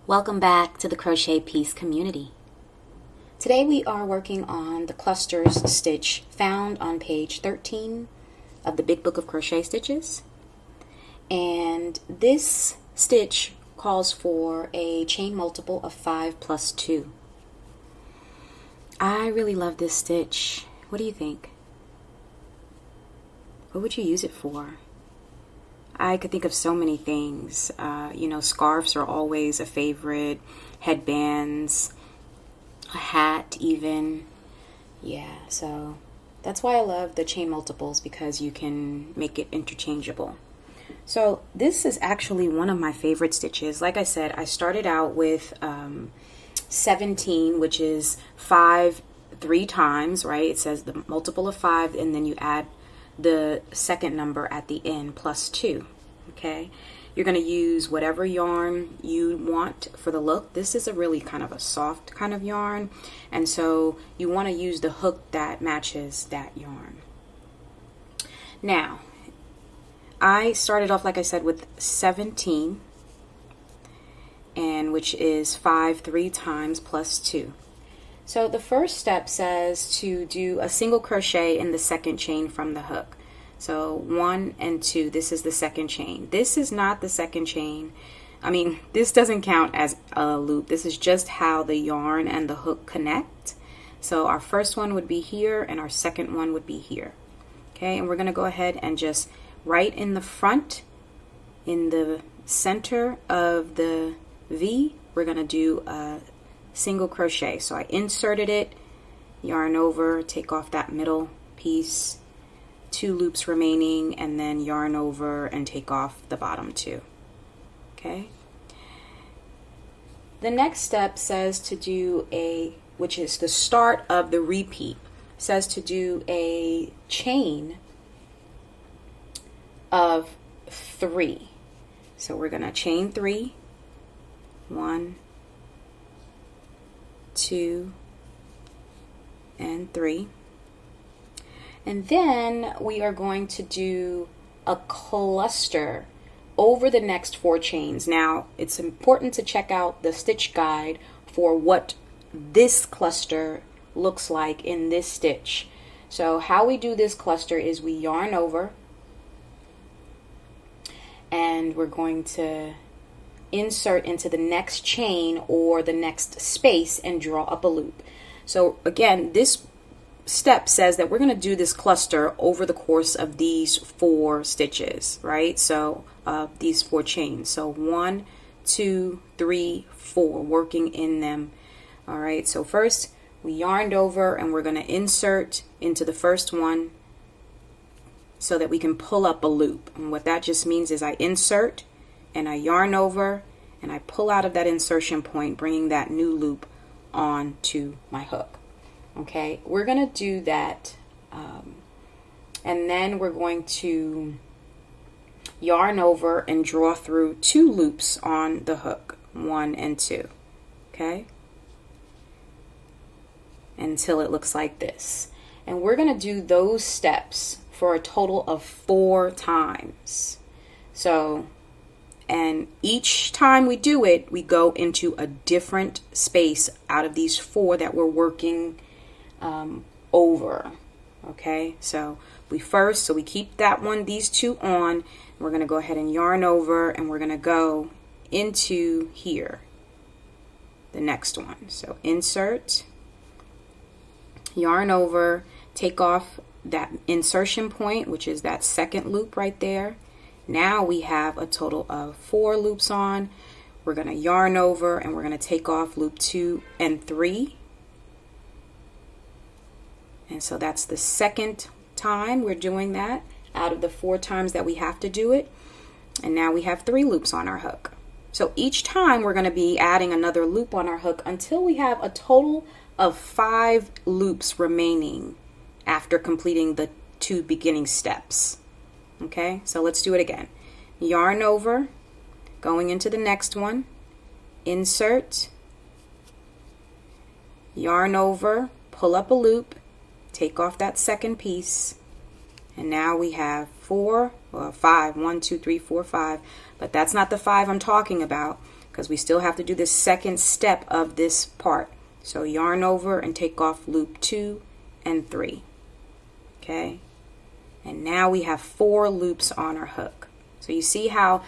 Welcome back to the Crochet Piece community. Today we are working on the clusters stitch found on page 13 of the Big Book of Crochet Stitches. And this stitch calls for a chain multiple of 5 plus 2. I really love this stitch. What do you think? What would you use it for? I could think of so many things. Scarves are always a favorite. Headbands, a hat even. Yeah, so that's why I love the chain multiples, because you can make it interchangeable. So this is actually one of my favorite stitches. Like I said, I started out with 17, which is 5 3 times, right? It says the multiple of 5, and then you add the second number at the end plus 2. Okay, you're going to use whatever yarn you want for the look. This is a really kind of a soft kind of yarn, and so you want to use the hook that matches that yarn. Now I started off, like I said, with 17, and which is 5 3 times plus 2. So the first step says to do a single crochet in the second chain from the hook. So 1 and 2, this is the second chain. This is not the second chain. This doesn't count as a loop. This is just how the yarn and the hook connect. So our first one would be here and our second one would be here. Okay, and we're going to go ahead and just right in the front, in the center of the V, we're going to do a single crochet. So I inserted it, yarn over, take off that middle piece, 2 loops remaining, and then yarn over and take off the bottom 2. Okay. The next step says to do which is the start of the repeat, says to do a chain of 3. So we're going to chain 3, 1, 2, and 3. And then we are going to do a cluster over the next 4 chains. Now, it's important to check out the stitch guide for what this cluster looks like in this stitch. So how we do this cluster is we yarn over, and we're going to insert into the next chain or the next space and draw up a loop. So again, this step says that we're going to do this cluster over the course of these 4 stitches, right? So these 4 chains. So 1, 2, 3, 4, working in them. All right, so first we yarned over and we're going to insert into the first one so that we can pull up a loop. And what that just means is I insert and I yarn over and I pull out of that insertion point, bringing that new loop onto my hook. Okay, we're going to do that, and then we're going to yarn over and draw through 2 loops on the hook, 1 and 2. Okay, until it looks like this. And we're going to do those steps for a total of 4 times. So, and each time we do it, we go into a different space out of these 4 that we're working over. Okay, so we keep that one, these 2 on. We're going to go ahead and yarn over, and we're going to go into here, the next one. So insert, yarn over, take off that insertion point, which is that second loop right there. Now we have a total of 4 loops on. We're going to yarn over and we're going to take off loop 2 and 3. And so that's the second time we're doing that out of the 4 times that we have to do it. And now we have 3 loops on our hook. So each time we're going to be adding another loop on our hook until we have a total of 5 loops remaining after completing the 2 beginning steps. Okay, so let's do it again. Yarn over, going into the next one, insert, yarn over, pull up a loop, take off that second piece, and now we have 5. 1, 2, 3, 4, 5. But that's not the 5 I'm talking about. because we still have to do the second step of this part. So yarn over and take off loop 2 and 3. Okay, and now we have 4 loops on our hook. So you see how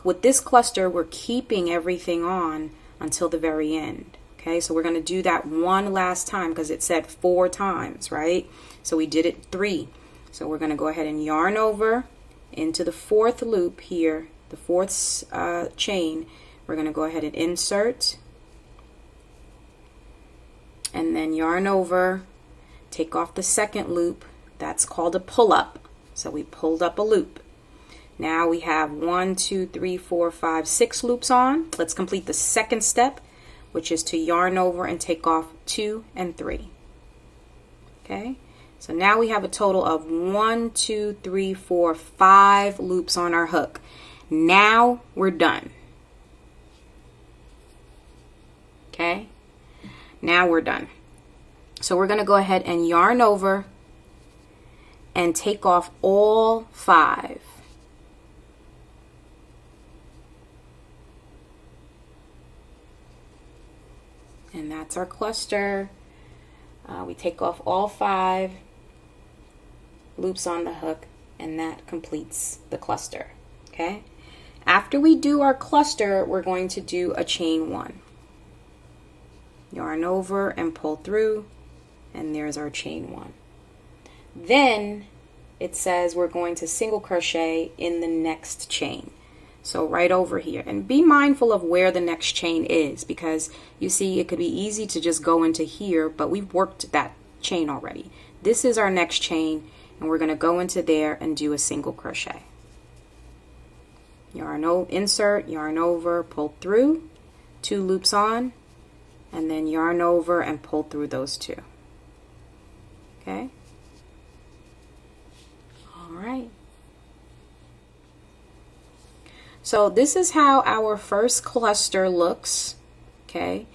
with this cluster we're keeping everything on until the very end. Okay, so we're going to do that one last time because it said 4 times, right? So we did it 3. So we're going to go ahead and yarn over into the 4th loop here, the 4th chain. We're going to go ahead and insert and then yarn over, take off the 2nd loop. That's called a pull up. So we pulled up a loop. Now we have 1, 2, 3, 4, 5, 6 loops on. Let's complete the 2nd step, which is to yarn over and take off 2 and 3. Okay, so now we have a total of 1, 2, 3, 4, 5 loops on our hook. Now we're done. Okay, now we're done. So we're going to go ahead and yarn over and take off all 5. And that's our cluster. We take off all 5 loops on the hook, and that completes the cluster. Okay. After we do our cluster, we're going to do a chain 1. Yarn over and pull through, and there's our chain 1. Then it says we're going to single crochet in the next chain. So right over here, and be mindful of where the next chain is, because you see it could be easy to just go into here, but we've worked that chain already. This is our next chain, and we're going to go into there and do a single crochet. Yarn over, insert, yarn over, pull through, 2 loops on, and then yarn over and pull through those 2. Okay. All right. So this is how our first cluster looks. Okay.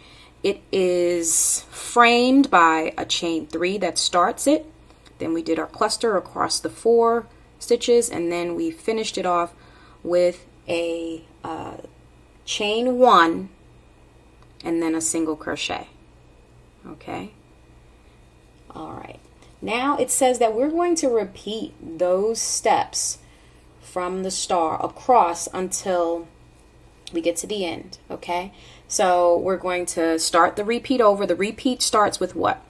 It is framed by a chain 3 that starts it. Then we did our cluster across the 4 stitches, and then we finished it off with a chain 1 and then a single crochet. Okay. All right. Now it says that we're going to repeat those steps from the star across until we get to the end. Okay. So we're going to start the repeat over. The repeat starts with what?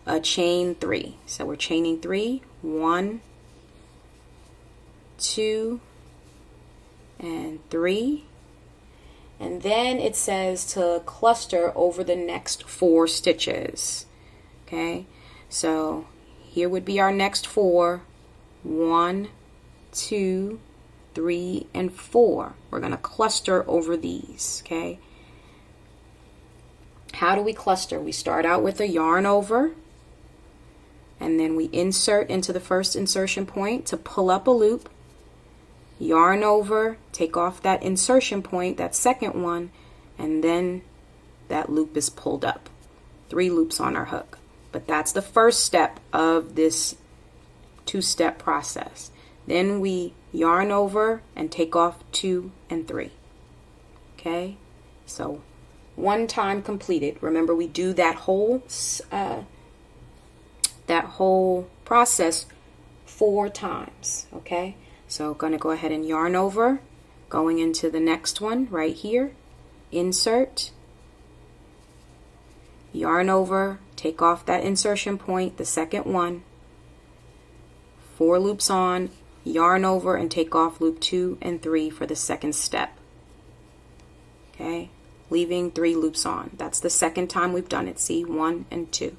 A chain 3. So we're chaining 3, 1, 2, and 3. And then it says to cluster over the next 4 stitches. Okay, so here would be our next 4. 1, 2, 3, and 4. We're going to cluster over these. Okay, how do we cluster? We start out with a yarn over, and then we insert into the first insertion point to pull up a loop. Yarn over, take off that insertion point, that second one, and then that loop is pulled up. 3 loops on our hook. But that's the first step of this 2-step process. Then we yarn over and take off 2 and 3. Okay, so 1 time completed. Remember, we do that whole process 4 times. Okay. So going to go ahead and yarn over, going into the next one right here, insert, yarn over, take off that insertion point, the second one, 4 loops on, yarn over and take off loop 2 and 3 for the second step. Okay, leaving 3 loops on. That's the second time we've done it. See, 1 and 2.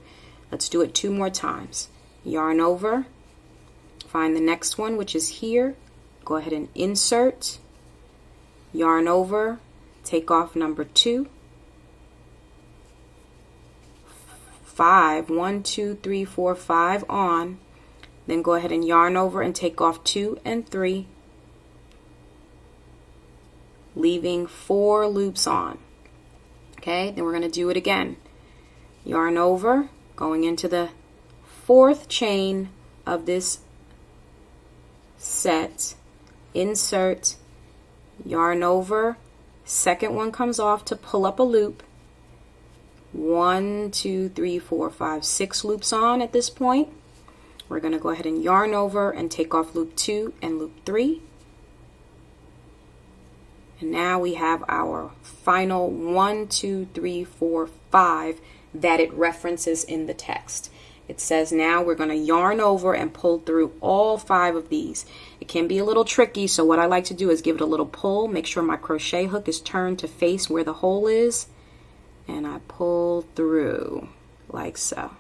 Let's do it 2 more times. Yarn over, find the next one, which is here. Go ahead and insert, yarn over, take off number 2, 5, 1, 2, 3, 4, 5 on, then go ahead and yarn over and take off 2 and 3, leaving 4 loops on. Okay, then we're going to do it again. Yarn over, going into the 4th chain of this set, insert, yarn over, second one comes off to pull up a loop. 1, 2, 3, 4, 5, 6 loops on at this point. We're going to go ahead and yarn over and take off loop 2 and loop 3. And now we have our final 1, 2, 3, 4, 5 that it references in the text. It says now we're going to yarn over and pull through all 5 of these. It can be a little tricky, so what I like to do is give it a little pull, make sure my crochet hook is turned to face where the hole is, and I pull through like so.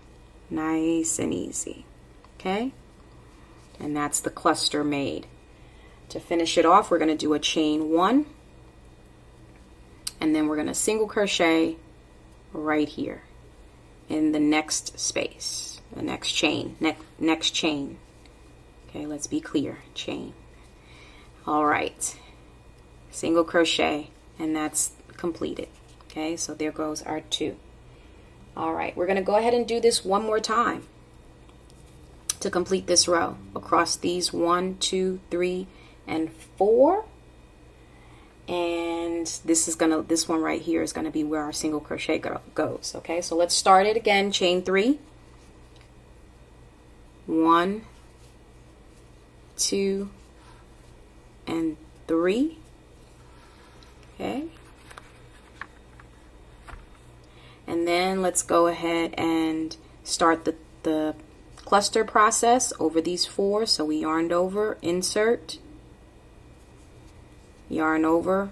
Nice and easy. Okay? And that's the cluster made. To finish it off, we're going to do a chain 1, and then we're going to single crochet right here in the next space, the next chain, next chain. Okay, let's be clear, chain. All right, single crochet, and that's completed. Okay, so there goes our 2. All right, we're going to go ahead and do this one more time to complete this row across these 1, 2, 3, and 4. And this one right here is going to be where our single crochet goes. Okay, so let's start it again. Chain 3, 1, 2, and 3. Okay, and then let's go ahead and start the cluster process over these 4. So we yarned over, insert, yarn over,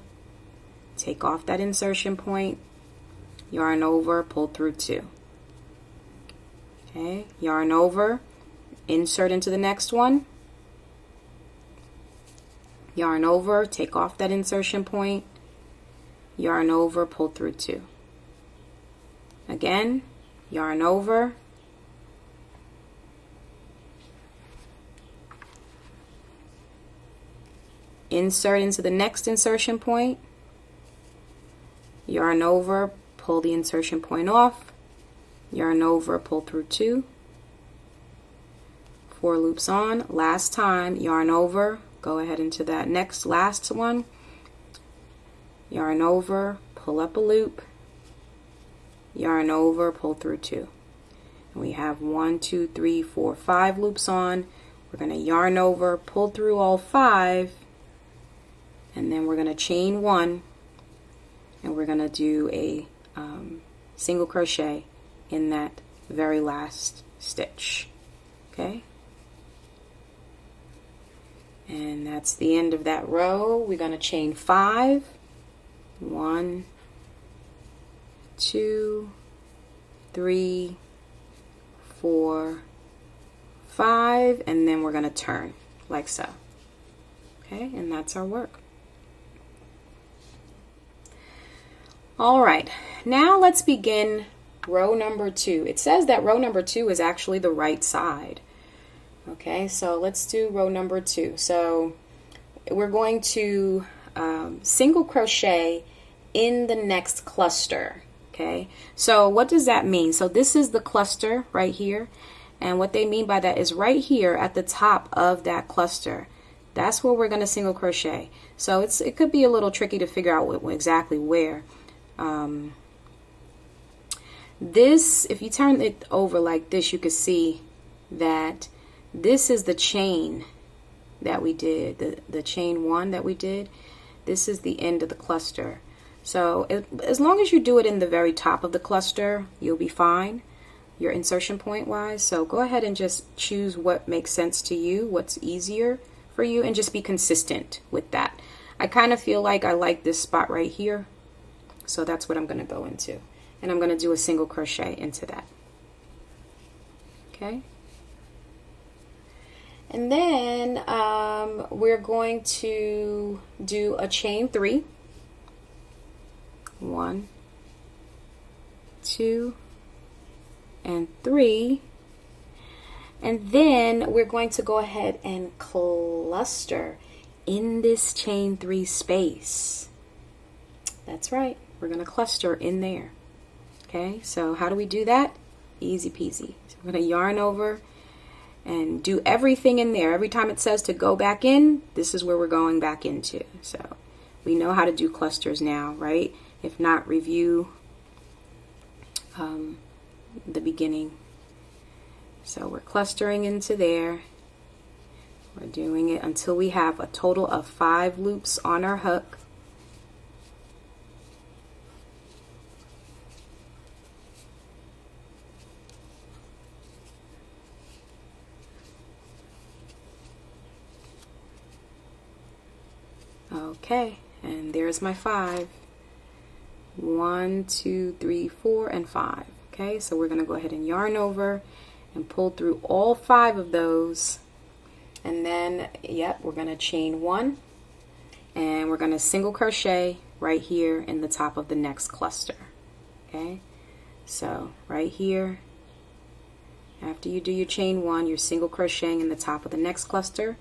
take off that insertion point, yarn over, pull through 2. Okay, yarn over, insert into the next one, yarn over, take off that insertion point, yarn over, pull through 2. Again, yarn over, insert into the next insertion point, yarn over, pull the insertion point off, yarn over, pull through 2, 4 loops on. Last time, yarn over, go ahead into that next last one, yarn over, pull up a loop, yarn over, pull through 2. And we have 1, 2, 3, 4, 5 loops on. We're going to yarn over, pull through all 5, and then we're going to chain 1, and we're going to do a single crochet in that very last stitch. Okay, and that's the end of that row. We're going to chain 5, 1, 2, 3, 4, 5, and then we're going to turn like so. Okay, and that's our work. All right, now let's begin row number 2. It says that row number 2 is actually the right side. Okay, so let's do row number 2. So we're going to single crochet in the next cluster. Okay, so what does that mean? So this is the cluster right here, and what they mean by that is right here at the top of that cluster. That's where we're going to single crochet. So it could be a little tricky to figure out exactly where. This, if you turn it over like this, you can see that this is the chain that we did, the chain 1 that we did. This is the end of the cluster. So as long as you do it in the very top of the cluster, you'll be fine, your insertion point wise. So go ahead and just choose what makes sense to you, what's easier for you, and just be consistent with that. I kind of feel like I like this spot right here, so that's what I'm going to go into, and I'm going to do a single crochet into that. Okay, and then we're going to do a chain 3, 1, 2, and 3, and then we're going to go ahead and cluster in this chain 3 space. That's right, we're going to cluster in there. Okay, so how do we do that? Easy peasy. So we're going to yarn over and do everything in there. Every time it says to go back in, this is where we're going back into. So We know how to do clusters now, right? If not, review the beginning. So we're clustering into there. We're doing it until we have a total of 5 loops on our hook. Okay, and there's my 5. 1, 2, 3, 4, and 5. Okay, so we're going to go ahead and yarn over and pull through all 5 of those. And then, yep, we're going to chain 1, and we're going to single crochet right here in the top of the next cluster. Okay, so right here, after you do your chain 1, you're single crocheting in the top of the next cluster.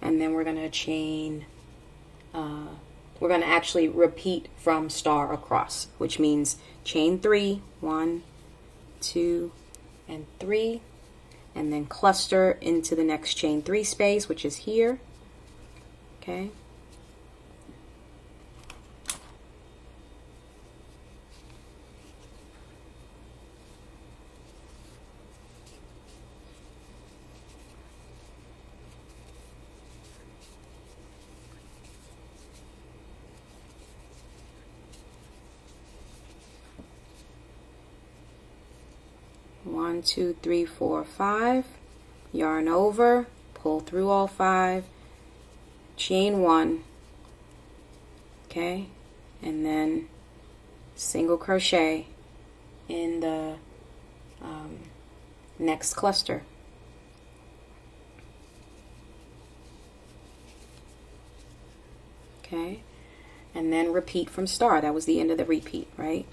And then we're going to chain, we're going to actually repeat from star across, which means chain 3, 1, 2, and 3, and then cluster into the next chain 3 space, which is here. Okay. One, 2, 3, 4, 5. Yarn over, pull through all 5, chain 1, okay, and then single crochet in the next cluster. Okay, and then repeat from star. That was the end of the repeat, right?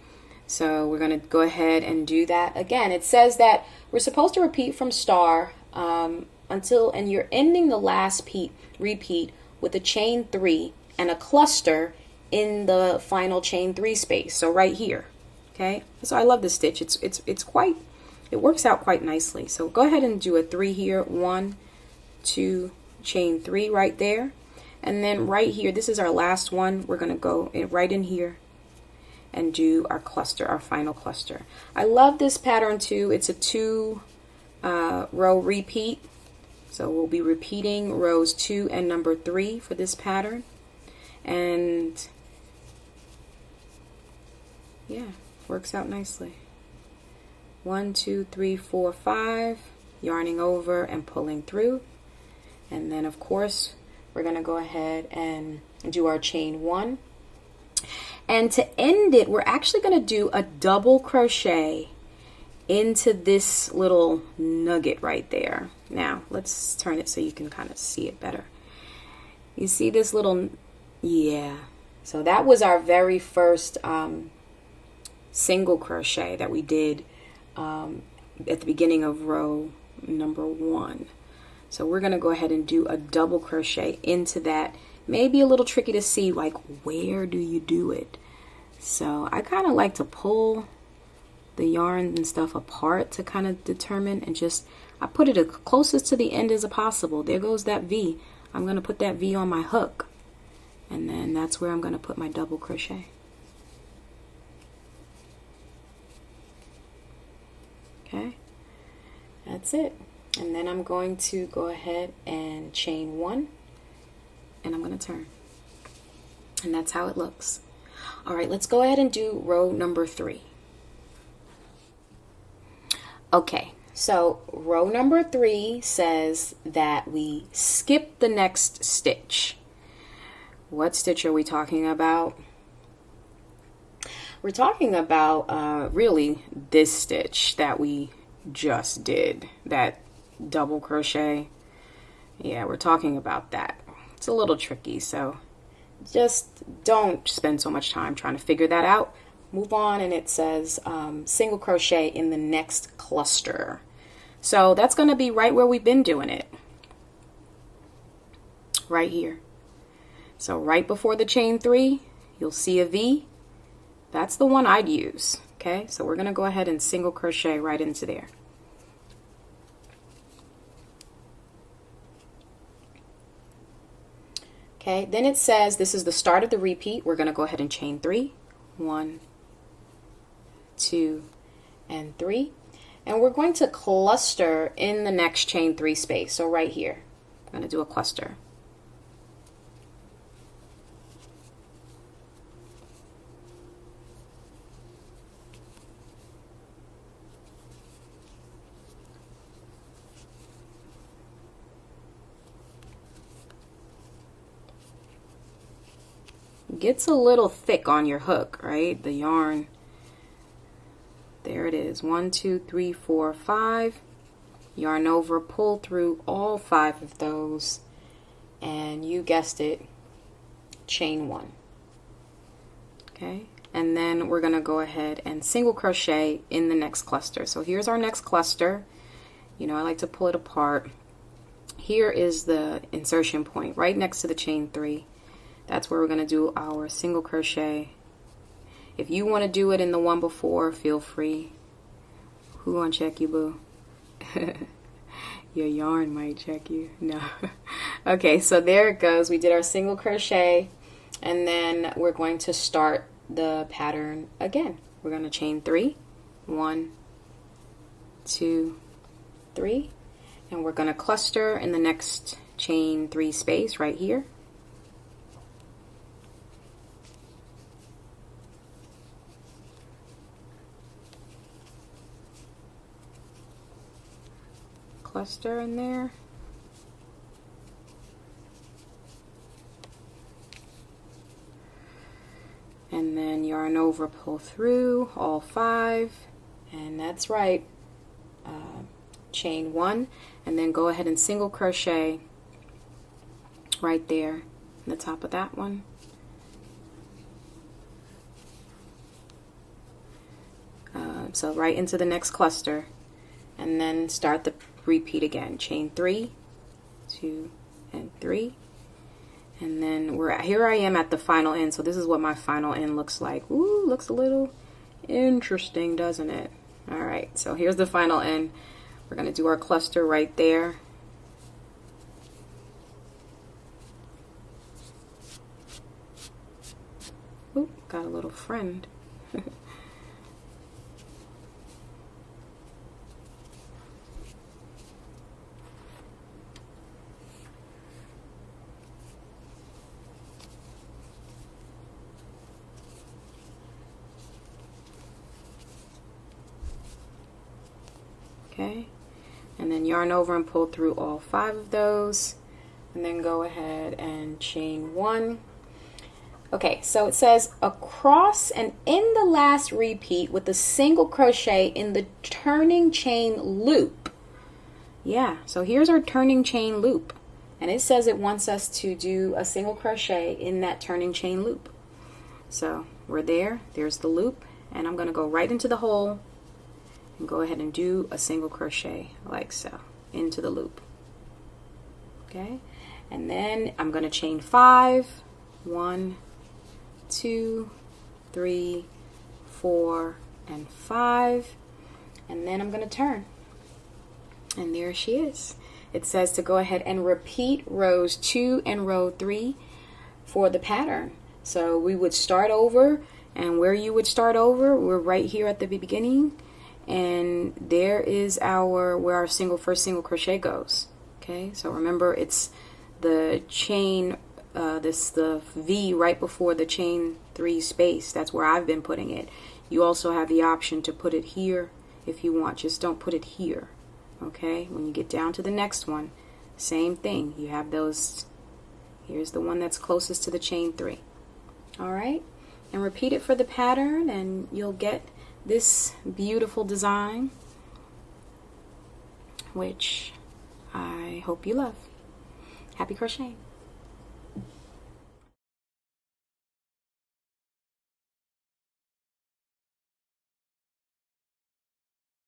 So we're going to go ahead and do that again. It says that we're supposed to repeat from star until, and you're ending the last repeat with a chain 3 and a cluster in the final chain 3 space. So right here, okay. So I love this stitch. It works out quite nicely. So go ahead and do a 3 here. 1, 2, chain 3 right there, and then right here. This is our last one. We're going to go right in here and do our cluster, our final cluster. I love this pattern too. It's a 2 row repeat, so we'll be repeating rows 2 and number 3 for this pattern. And yeah, works out nicely. 1, 2, 3, 4, 5, yarning over and pulling through, and then of course we're going to go ahead and do our chain 1. And to end it, we're actually going to do a double crochet into this little nugget right there. Now, let's turn it so you can kind of see it better. You see this little, yeah. So that was our very first single crochet that we did at the beginning of row number 1. So we're going to go ahead and do a double crochet into that. Maybe a little tricky to see, like, where do you do it? So I kind of like to pull the yarn and stuff apart to kind of determine, and just I put it as closest to the end as possible. There goes that V. I'm going to put that V on my hook, and then that's where I'm going to put my double crochet. Okay, that's it. And then I'm going to go ahead and chain 1, and I'm going to turn, and that's how it looks. All right, let's go ahead and do row number 3. Okay, so row number 3 says that we skip the next stitch. What stitch are we talking about? We're talking about really this stitch that we just did, that double crochet. Yeah, we're talking about that. It's a little tricky, so just don't spend so much time trying to figure that out. Move on, and it says single crochet in the next cluster. So that's going to be right where we've been doing it, right here. So right before the chain 3, you'll see a V. That's the one I'd use. Okay, so we're going to go ahead and single crochet right into there. Okay, then it says this is the start of the repeat. We're going to go ahead and chain 3. 1, 2, and 3. And we're going to cluster in the next chain 3 space. So right here, I'm going to do a cluster. Gets a little thick on your hook, right? The yarn. There it is. 1, 2, 3, 4, 5. Yarn over, pull through all 5 of those, and you guessed it, chain 1. Okay, and then we're going to go ahead and single crochet in the next cluster. So here's our next cluster. You know, I like to pull it apart. Here is the insertion point right next to the chain 3. That's where we're going to do our single crochet. If you want to do it in the one before, feel free. Who gonna check you, boo? Your yarn might check you. No. Okay, so there it goes. We did our single crochet, and then we're going to start the pattern again. We're going to chain 3. 1, 2, 3. And we're going to cluster in the next chain 3 space right here. Cluster in there. And then yarn over, pull through all 5, and that's right. Chain 1, and then go ahead and single crochet right there in the top of that one. So right into the next cluster, and then start the repeat again. Chain 3, 2, and 3. And then here I am at the final end. So this is what my final end looks like. Ooh, looks a little interesting, doesn't it? All right, so here's the final end. We're going to do our cluster right there. Ooh, got a little friend. Okay, and then yarn over and pull through all 5 of those, and then go ahead and chain 1. Okay, so it says across and in the last repeat with a single crochet in the turning chain loop. Yeah, so here's our turning chain loop, and it says it wants us to do a single crochet in that turning chain loop. So we're there, there's the loop, and I'm going to go right into the hole and go ahead and do a single crochet like so into the loop. Okay, and then I'm going to chain 5. 1, 2, 3, 4, and 5, and then I'm going to turn, and there she is. It says to go ahead and repeat rows 2 and row 3 for the pattern. So we would start over, and where you would start over, we're right here at the beginning, and there is where our first single crochet goes. Okay, so remember it's the chain, the V right before the chain 3 space. That's where I've been putting it. You also have the option to put it here if you want, just don't put it here. Okay, when you get down to the next one, same thing, you have those. Here's the one that's closest to the chain 3. All right, and repeat it for the pattern, and you'll get this beautiful design, which I hope you love. Happy crocheting.